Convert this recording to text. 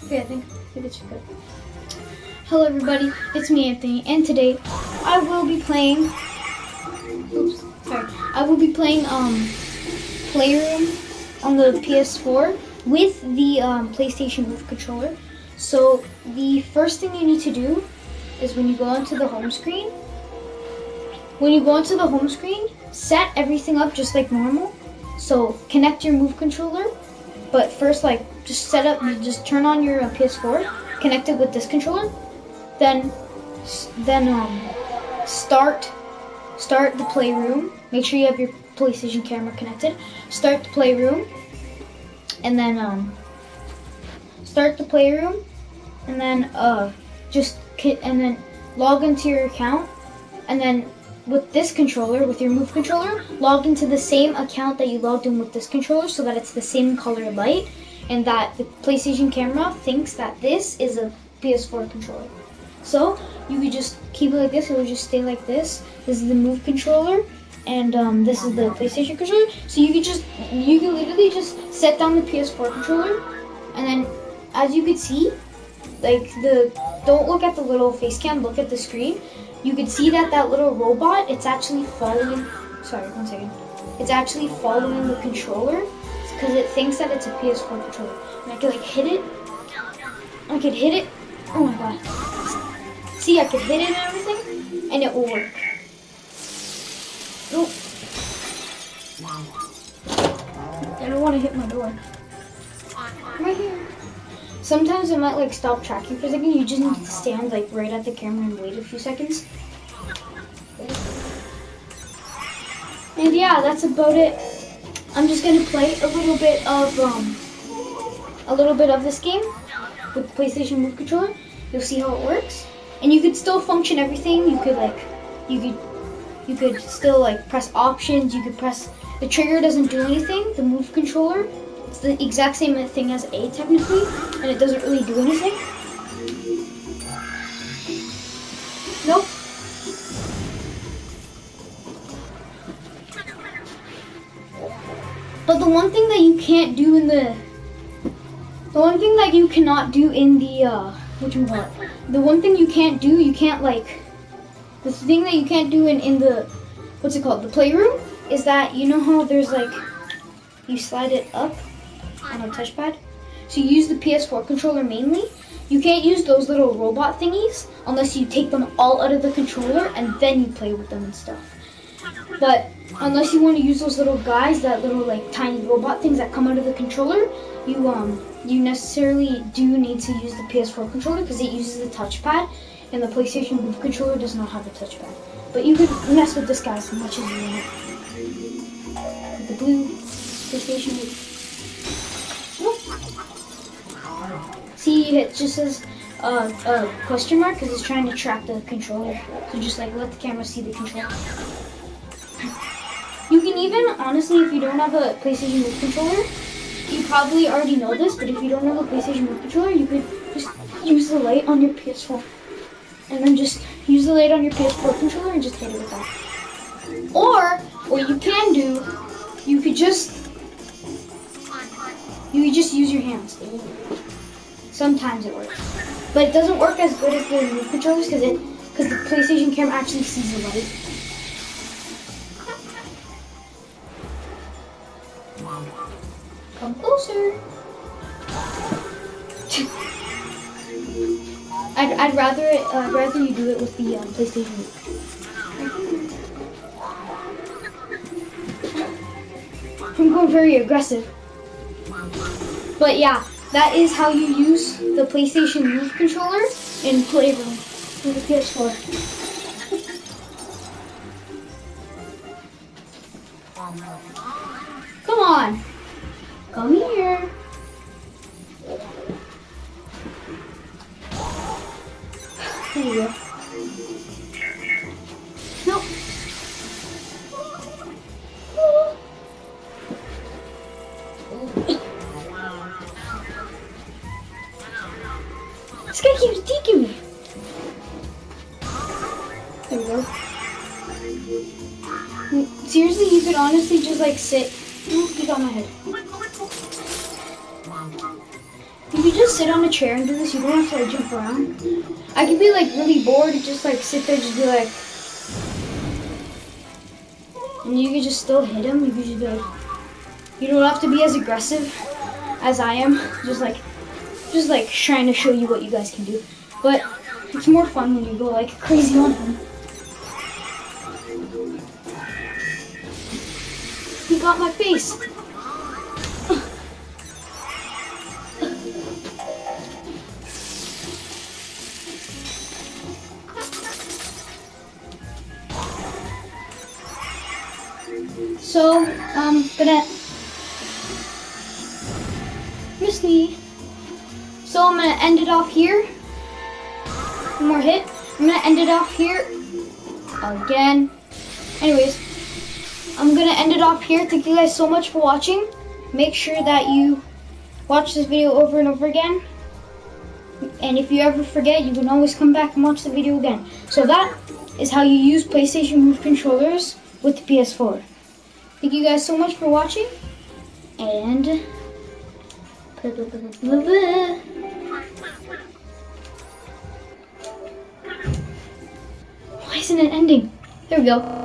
Okay, I think it's good. Hello everybody, it's me Anthony, and today I will be playing. I will be playing Playroom on the PS4 with the PlayStation Move controller. So the first thing you need to do is when you go onto the home screen. Set everything up just like normal. So connect your Move controller, but first just turn on your PS4, connect it with this controller, then start the Playroom. Make sure you have your PlayStation camera connected. Start the Playroom, and then log into your account, and then with this controller, with your Move controller, log into the same account that you logged in with this controller so that it's the same color light and that the PlayStation camera thinks that this is a PS4 controller. So you could just keep it like this, it will just stay like this. This is the Move controller and this is the PlayStation controller. So you can literally just set down the PS4 controller, and then as you can see, don't look at the little face cam, look at the screen. You can see that little robot, it's actually following, it's actually following the controller because it thinks that it's a PS4 controller. And I could hit it, oh my god. See, I could hit it and everything, and it will work. Oh. I don't want to hit my door. Right here. Sometimes it might stop tracking for a second. You just need to stand right at the camera and wait a few seconds. And yeah, that's about it. I'm just gonna play a little bit of this game with the PlayStation Move controller. You'll see how it works, and you could still function everything. You could still press options. You could press the trigger. Doesn't do anything. The Move controller. It's the exact same thing as A technically, and it doesn't really do anything. Nope. But the one thing that you can't do in the one thing that you cannot do in the the one thing you can't do, the thing that you can't do in the the Playroom is that, you know how there's you slide it up on a touchpad? So you use the PS4 controller mainly. You can't use those little robot thingies unless you take them all out of the controller and then you play with them and stuff. But unless you want to use those little guys, that little tiny robot things that come out of the controller, you necessarily do need to use the PS4 controller because it uses the touchpad, and the PlayStation Move controller does not have a touchpad. But you can mess with this guy as much as you want. With the blue PlayStation Move. See, it just says question mark because it's trying to track the controller. So just let the camera see the controller. You can even, honestly, if you don't have a PlayStation Move controller, you probably already know this, but if you don't have a PlayStation Move controller, you could just use the light on your PS4. And then just use the light on your PS4 controller and just hit it with that. Or, what you can do, you could just use your hands. Sometimes it works. But it doesn't work as good as the Move controllers because the PlayStation camera actually sees the light. Come closer. I'd rather you do it with the PlayStation Move. I'm going very aggressive. But yeah, that is how you use the PlayStation Move controller in Playroom with the PS4. Come on. Come here. There you go. Nope. This guy keeps deking me. There we go. Seriously, you could honestly just sit. Ooh, he got my head. You could just sit on a chair and do this. You don't have to like jump around. I could be like really bored and just like sit there, just be like, and you could just still hit him. You could just be like, you don't have to be as aggressive as I am. Just like trying to show you what you guys can do. But it's more fun when you go like crazy on him. He got my face. So, gonna miss me. So I'm gonna end it off here. One more hit. I'm gonna end it off here again. Anyways, I'm gonna end it off here. Thank you guys so much for watching. Make sure that you watch this video over and over again. And if you ever forget, you can always come back and watch the video again. So that is how you use PlayStation Move controllers with the PS4. Thank you guys so much for watching, and why isn't it ending? There we go.